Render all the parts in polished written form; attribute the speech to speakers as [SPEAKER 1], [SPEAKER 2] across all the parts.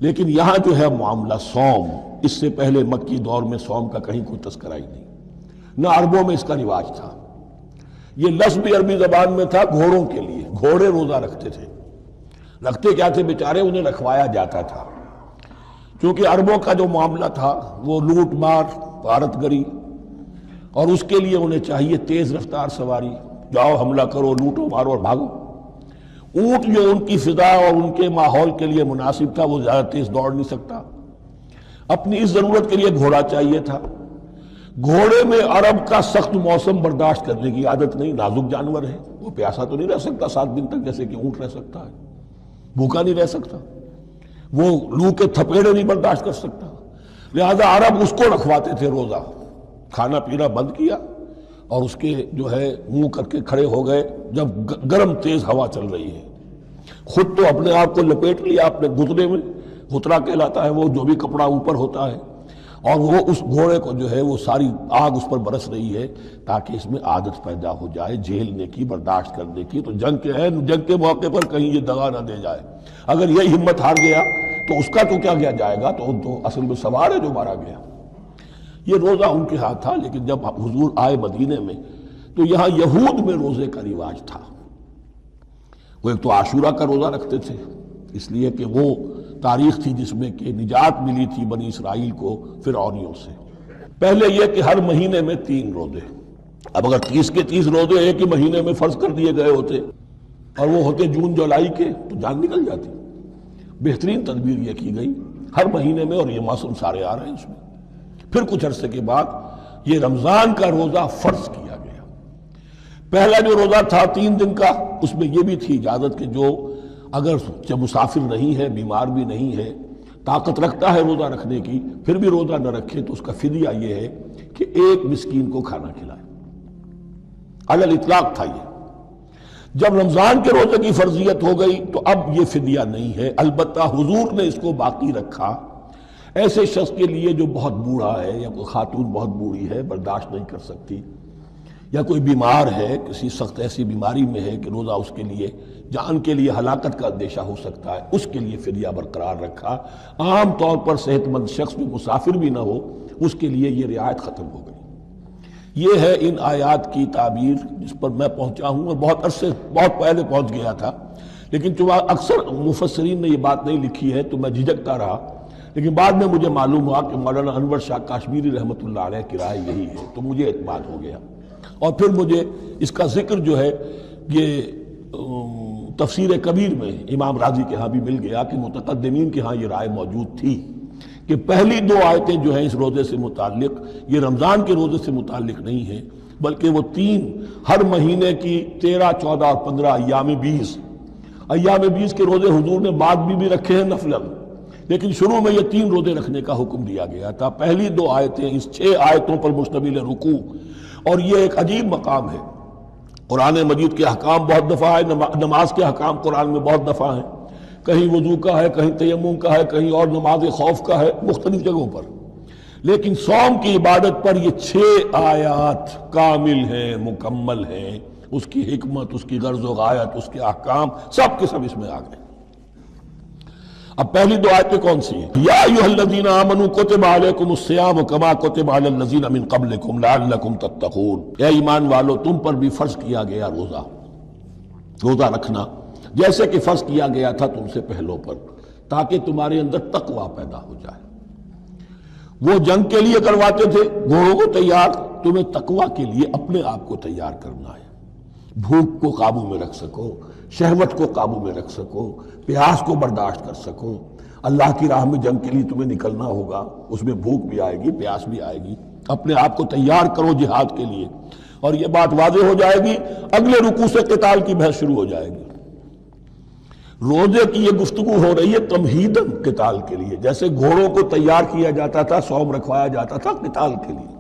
[SPEAKER 1] لیکن یہاں جو ہے معاملہ صوم، اس سے پہلے مکی دور میں صوم کا کہیں کوئی تذکرہ ہی نہیں، نہ عربوں میں اس کا رواج تھا۔ یہ لفظ بھی عربی زبان میں تھا گھوڑوں کے لیے، گھوڑے روزہ رکھتے تھے۔ رکھتے کیا تھے بیچارے؟ انہیں رکھوایا جاتا تھا، کیونکہ عربوں کا جو معاملہ تھا وہ لوٹ مار، غارت گری، اور اس کے لیے انہیں چاہیے تیز رفتار سواری، جاؤ حملہ کرو، لوٹو مارو اور بھاگو۔ اونٹ جو ان کی فضا اور ان کے ماحول کے لیے مناسب تھا وہ زیادہ تیز دوڑ نہیں سکتا، اپنی اس ضرورت کے لیے گھوڑا چاہیے تھا۔ گھوڑے میں عرب کا سخت موسم برداشت کرنے کی عادت نہیں، نازک جانور ہے، وہ پیاسا تو نہیں رہ سکتا 7 دن تک جیسے کہ اونٹ رہ سکتا ہے، بھوکا نہیں رہ سکتا، وہ لو کے تھپیڑے نہیں برداشت کر سکتا، لہذا عرب اس کو رکھواتے تھے روزہ۔ کھانا پینا بند کیا اور اس کے جو ہے منہ کر کے کھڑے ہو گئے جب گرم تیز ہوا چل رہی ہے، خود تو اپنے آپ کو لپیٹ لیا اپنے گھٹنے میں، گھترا کہلاتا ہے وہ جو بھی کپڑا اوپر ہوتا ہے، اور وہ اس گھوڑے کو جو ہے وہ ساری آگ اس پر برس رہی ہے تاکہ اس میں عادت پیدا ہو جائے جھیلنے کی، برداشت کرنے کی۔ تو جنگ کے موقع پر کہیں یہ دغا نہ دے جائے، اگر یہ ہمت ہار گیا تو اس کا تو کیا کیا جائے گا، تو اصل میں سوار ہے جو مارا گیا۔ یہ روزہ ان کے ہاتھ تھا، لیکن جب حضور آئے مدینے میں تو یہاں یہود میں روزے کا رواج تھا۔ وہ ایک تو عاشورہ کا روزہ رکھتے تھے، اس لیے کہ وہ تاریخ تھی جس میں کہ نجات ملی تھی بنی اسرائیل کو فرعونیوں سے۔ پہلے یہ کہ ہر مہینے میں 3 روزے، اب اگر 30 کے 30 روزے ایک ہی مہینے میں فرض کر دیے گئے ہوتے اور وہ ہوتے جون جولائی کے تو جان نکل جاتی۔ بہترین تدبیر یہ کی گئی ہر مہینے میں، اور یہ موسم سارے آ رہے ہیں اس میں۔ پھر کچھ عرصے کے بعد یہ رمضان کا روزہ فرض کیا گیا۔ پہلا جو روزہ تھا 3 دن کا، اس میں یہ بھی تھی اجازت کہ جو اگر جب مسافر نہیں ہے، بیمار بھی نہیں ہے، طاقت رکھتا ہے روزہ رکھنے کی، پھر بھی روزہ نہ رکھے تو اس کا فدیہ یہ ہے کہ 1 مسکین کو کھانا کھلائے۔ علی الاطلاق تھا یہ۔ جب رمضان کے روزے کی فرضیت ہو گئی تو اب یہ فدیہ نہیں ہے، البتہ حضور نے اس کو باقی رکھا ایسے شخص کے لیے جو بہت بوڑھا ہے، یا کوئی خاتون بہت بوڑھی ہے برداشت نہیں کر سکتی، یا کوئی بیمار ہے، کسی سخت ایسی بیماری میں ہے کہ روزہ اس کے لیے جان کے لیے ہلاکت کا اندیشہ ہو سکتا ہے، اس کے لیے فدیہ برقرار رکھا۔ عام طور پر صحت مند شخص جو مسافر بھی نہ ہو اس کے لیے یہ رعایت ختم ہو گئی۔ یہ ہے ان آیات کی تعبیر جس پر میں پہنچا ہوں، اور بہت پہلے پہنچ گیا تھا، لیکن چونکہ اکثر مفسرین نے یہ بات نہیں لکھی ہے تو میں جھجکتا رہا، لیکن بعد میں مجھے معلوم ہوا کہ مولانا انور شاہ کاشمیری رحمۃ اللہ علیہ کی رائے یہی ہے، تو مجھے اعتماد ہو گیا، اور پھر مجھے اس کا ذکر جو ہے یہ تفسیر کبیر میں امام راضی کے ہاں بھی مل گیا کہ متقدمین کے ہاں یہ رائے موجود تھی کہ پہلی 2 آیتیں جو ہیں اس روزے سے متعلق، یہ رمضان کے روزے سے متعلق نہیں ہیں، بلکہ وہ 3 ہر مہینے کی 13، 14 اور 15 ایام 20 کے روزے حضور نے بعد بھی رکھے ہیں نفلاً، لیکن شروع میں یہ 3 روزے رکھنے کا حکم دیا گیا تھا۔ پہلی 2 آیتیں اس 6 آیتوں پر مشتمل رکوع، اور یہ ایک عجیب مقام ہے۔ قرآن مجید کے احکام بہت دفعہ ہے، نماز کے احکام قرآن میں بہت دفعہ ہیں، کہیں وضو کا ہے، کہیں تیمم کا ہے، کہیں اور نماز خوف کا ہے، مختلف جگہوں پر، لیکن صوم کی عبادت پر یہ 6 آیات کامل ہیں، مکمل ہیں، اس کی حکمت، اس کی غرض و غایت، اس کے احکام سب کے سب اس میں آ گئے۔ اب پہلی 2 آیتیں کون سی ہیں؟ یا ایھا الذین آمنوا کتب علیکم الصیام کما کتب علی الذین من قبلکم لعلکم تتقون۔ اے ایمان والو، تم پر بھی فرض کیا گیا روزہ رکھنا جیسے کہ فرض کیا گیا تھا تم سے پہلوں پر، تاکہ تمہارے اندر تقویٰ پیدا ہو جائے۔ وہ جنگ کے لیے کرواتے تھے گھوڑوں کو تیار، تمہیں تقویٰ کے لیے اپنے آپ کو تیار کرنا ہے، بھوک کو قابو میں رکھ سکو، شہوت کو قابو میں رکھ سکو، پیاس کو برداشت کر سکو۔ اللہ کی راہ میں جنگ کے لیے تمہیں نکلنا ہوگا، اس میں بھوک بھی آئے گی، پیاس بھی آئے گی، اپنے آپ کو تیار کرو جہاد کے لیے۔ اور یہ بات واضح ہو جائے گی، اگلے رکوع سے قتال کی بحث شروع ہو جائے گی۔ روزے کی یہ گفتگو ہو رہی ہے تمہیداً قتال کے لیے، جیسے گھوڑوں کو تیار کیا جاتا تھا، صوم رکھوایا جاتا تھا قتال کے لیے۔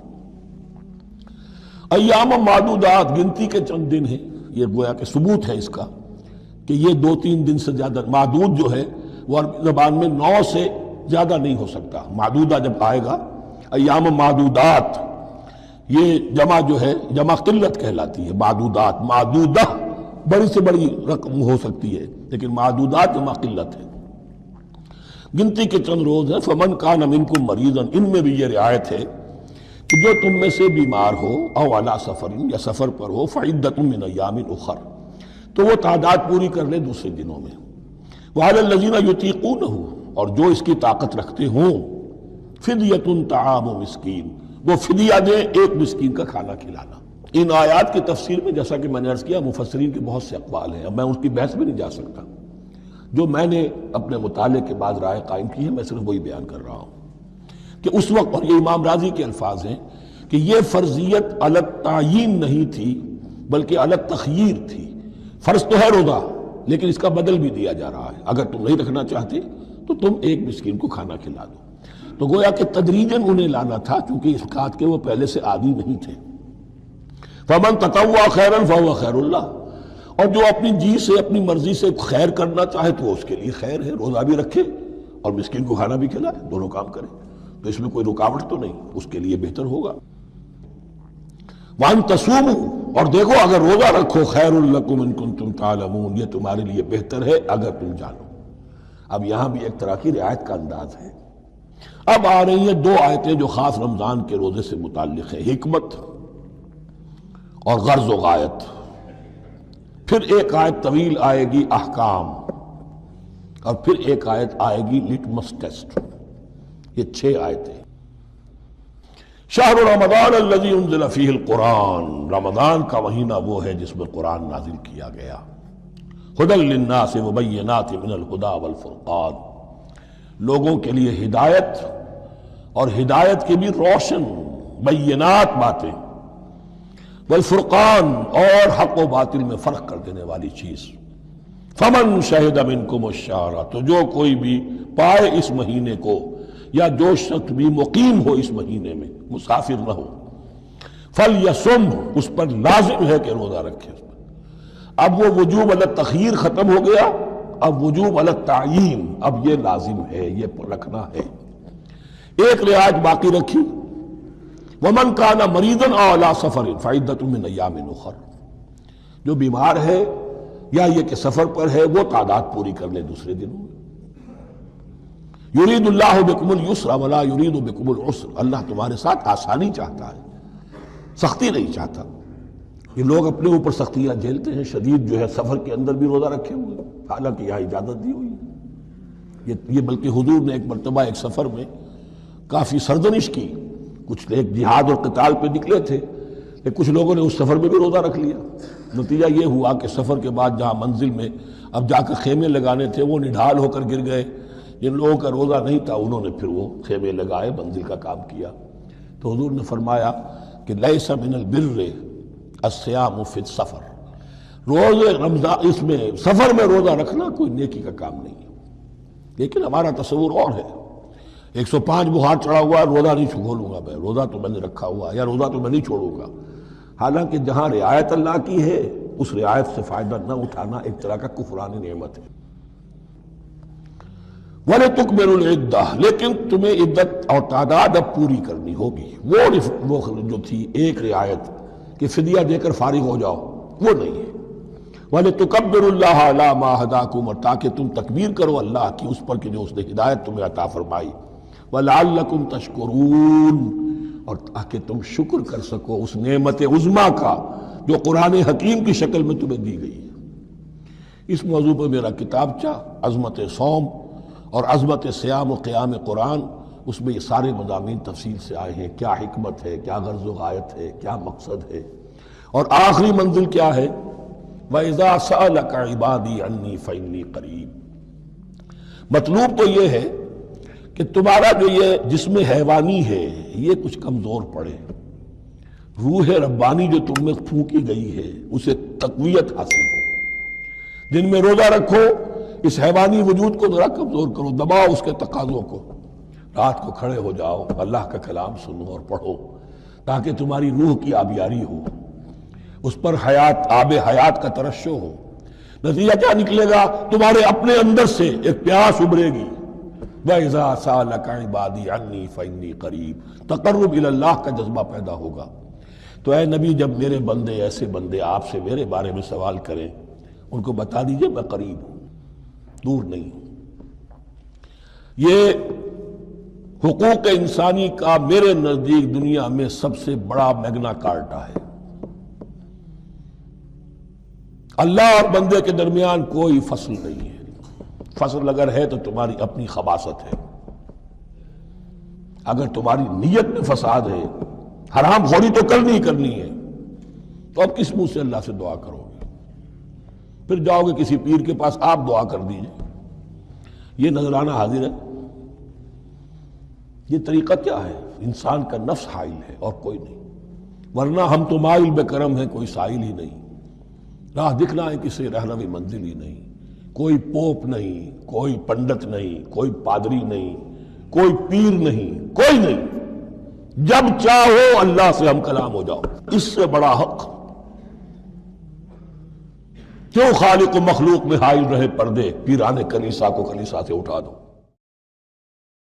[SPEAKER 1] ایام معدودات، گنتی کے چند دن ہیں، یہ گویا کہ ثبوت ہے اس کا کہ یہ 2-3 دن سے زیادہ، معدود جو ہے وہ عربی زبان میں 9 سے زیادہ نہیں ہو سکتا۔ معدودہ جب آئے گا، ایام معدودات، یہ جمع جو ہے جمع قلت کہلاتی ہے۔ معدودات، معدودہ بڑی سے بڑی رقم ہو سکتی ہے، لیکن معدودات جمع قلت ہے۔ گنتی کے چند روز ہیں. فمن کان منکم مریضا، ان میں بھی یہ رعایت ہے کہ جو تم میں سے بیمار ہو او علی سفر، یا سفر پر ہو، فعدۃ من ایام اخر، تو وہ تعداد پوری کر لے دوسرے دنوں میں. وعلی الذین یطیقونہ، اور جو اس کی طاقت رکھتے ہوں، فدیۃ طعام مسکین، وہ فدیہ دیں ایک مسکین کا کھانا کھلانا. ان آیات کی تفسیر میں جیسا کہ میں نے عرض کیا مفسرین کے بہت سے اقوال ہیں، اب میں اس کی بحث میں نہیں جا سکتا. جو میں نے اپنے مطالعے کے بعد رائے قائم کی ہے میں صرف وہی بیان کر رہا ہوں کہ اس وقت، اور یہ امام راضی کے الفاظ ہیں کہ یہ فرضیت الگ تعیین نہیں تھی بلکہ الگ تخییر تھی. فرض تو ہے روزہ، لیکن اس کا بدل بھی دیا جا رہا ہے. اگر تم نہیں رکھنا چاہتے تو تم ایک مسکین کو کھانا کھلا دو. تو گویا کہ تدریجاً انہیں لانا تھا کیونکہ اس بات کے وہ پہلے سے عادی نہیں تھے. فمن تطوع خیرا فهو خیر اللہ، اور جو اپنی جی سے اپنی مرضی سے خیر کرنا چاہے تو اس کے لیے خیر ہے. روزہ بھی رکھے اور مسکین کو کھانا بھی کھلائے، دونوں کام کرے تو اس میں کوئی رکاوٹ تو نہیں، اس کے لیے بہتر ہوگا. وَأَن تَصُومُوا، اور دیکھو اگر روزہ رکھو، خیر لکم ان کنتم تعلمون، یہ تمہارے لیے بہتر ہے اگر تم جانو. اب یہاں بھی ایک طرح کی رعایت کا انداز ہے. اب آ رہی ہیں دو آیتیں جو خاص رمضان کے روزے سے متعلق ہیں، حکمت اور غرض و غایت. پھر ایک آیت طویل آئے گی احکام، اور پھر ایک آیت آئے گی لٹمس ٹیسٹ. یہ 6 آیتیں. شہر رمضان الذی انزل فیہ القرآن، رمضان کا مہینہ وہ ہے جس میں قرآن نازل کیا گیا. ھدی للناس وبینات من الھدی والفرقان، لوگوں کے لیے ہدایت، اور ہدایت کی بھی روشن بینات باتیں، والفرقان، اور حق و باطل میں فرق کر دینے والی چیز. فمن شہد منکم الشہر، تو جو کوئی بھی پائے اس مہینے کو، یا جو شخص بھی مقیم ہو اس مہینے میں، مسافر نہ ہو، فلیصم، اس پر لازم ہے کہ روزہ رکھے. اب وہ وجوب علی التخییر ختم ہو گیا، اب وجوب علی التعیین، اب یہ لازم ہے، یہ رکھنا ہے. ایک رعایت باقی رکھی، ومن کان مریضا او علی سفر فعدۃ من ایام اخر، جو بیمار ہے یا یہ کہ سفر پر ہے وہ تعداد پوری کر لے دوسرے دنوں میں. یرید اللہ بکم الیسر ولا یرید بکم العسر، اللہ تمہارے ساتھ آسانی چاہتا ہے، سختی نہیں چاہتا. یہ لوگ اپنے اوپر سختیاں جھیلتے ہیں، شدید جو ہے سفر کے اندر بھی روزہ رکھے ہوئے، حالانکہ یہاں اجازت دی ہوئی ہے. یہ بلکہ حضور نے ایک مرتبہ ایک سفر میں کافی سرزنش کی. کچھ ایک جہاد اور قتال پہ نکلے تھے، لیکن کچھ لوگوں نے اس سفر میں بھی روزہ رکھ لیا. نتیجہ یہ ہوا کہ سفر کے بعد جہاں منزل میں اب جا کر خیمے لگانے تھے وہ نڈھال ہو کر گر گئے. جن لوگوں کا روزہ نہیں تھا انہوں نے پھر وہ خیمے لگائے، منزل کا کام کیا. تو حضور نے فرمایا کہ لیس من البر الصیام فی السفر، روزے رمضان اس میں سفر میں روزہ رکھنا کوئی نیکی کا کام نہیں ہے. لیکن ہمارا تصور اور ہے، 105 بخار چڑھا ہوا ہے، روزہ نہیں کھولوں گا میں، روزہ تو میں نے رکھا ہوا، یا روزہ تو میں نہیں چھوڑوں گا. حالانکہ جہاں رعایت اللہ کی ہے اس رعایت سے فائدہ نہ اٹھانا ایک طرح کا کفران نعمت ہے. وَلِتُكْمِلُوا الْعِدَّةَ، لیکن تمہیں عدت اور تعداد اب پوری کرنی ہوگی. وہ جو تھی ایک رعایت کہ فدیہ دے کر فارغ ہو جاؤ، وہ نہیں ہے. وَلِتُكَبِّرُوا اللَّهَ عَلَىٰ مَا هَدَاكُمْ، اور تاکہ تم تکبیر کرو اللہ کی اس پر کہ جو اس نے ہدایت تمہیں عطا فرمائی. وَلَعَلَّكُمْ تَشْكُرُونَ، اور تاکہ تم شکر کر سکو اس نعمت عظمیٰ کا جو قرآن حکیم کی شکل میں تمہیں دی گئی ہے. اس موضوع پر میرا کتابچہ عظمت صوم اور عظمت صیام و قیام قرآن، اس میں یہ سارے مضامین تفصیل سے آئے ہیں. کیا حکمت ہے، کیا غرض و غایت ہے، کیا مقصد ہے، اور آخری منزل کیا ہے. وَإِذَا سَأَلَكَ عِبَادِي عَنِّي فَإِنِّي قَرِيبٌ. مطلوب تو یہ ہے کہ تمہارا جو یہ جسم حیوانی ہے یہ کچھ کمزور پڑے، روح ربانی جو تم میں پھونکی گئی ہے اسے تقویت حاصل ہو. دن میں روزہ رکھو، اس حیوانی وجود کو ذرا کمزور کرو، دباؤ اس کے تقاضوں کو. رات کو کھڑے ہو جاؤ، اللہ کا کلام سنو اور پڑھو تاکہ تمہاری روح کی آبیاری ہو، اس پر آب حیات کا ترشح ہو. نتیجہ کیا نکلے گا؟ تمہارے اپنے اندر سے ایک پیاس ابھرے گی. وَإِذَا سَأَلَكَ عِبَادِي عَنِّي فَإِنِّي قَرِيبٌ، تقرب الی اللہ کا جذبہ پیدا ہوگا. تو اے نبی، جب میرے بندے، ایسے بندے آپ سے میرے بارے میں سوال کریں، ان کو بتا دیجئے میں قریب ہوں، دور نہیں ہوں. یہ حقوق انسانی کا میرے نزدیک دنیا میں سب سے بڑا میگنا کارٹا ہے۔ اللہ اور بندے کے درمیان کوئی فصل نہیں ہے، فصل اگر ہے تو تمہاری اپنی خباثت ہے۔ اگر تمہاری نیت میں فساد ہے، حرام خوری تو کرنی ہی کرنی ہے، تو اب کس منہ سے اللہ سے دعا کرو گے؟ پھر جاؤ گے کسی پیر کے پاس، آپ دعا کر دیجئے۔ یہ نذرانہ حاضر ہے؟ یہ طریقہ کیا ہے؟ انسان کا نفس حائل ہے اور کوئی نہیں، ورنہ ہم تو مائل بے کرم ہیں، کوئی سائل ہی نہیں، راہ دکھنا ہے کسی رہنمی منزل ہی نہیں، کوئی پوپ نہیں، کوئی پنڈت نہیں، کوئی پادری نہیں، کوئی پیر نہیں، کوئی نہیں، جب چاہو اللہ سے ہم کلام ہو جاؤ۔ اس سے بڑا حق کیوں خالق و مخلوق میں حائل رہے پردے؟ پیران کلیسا کو کلیسا سے اٹھا دو۔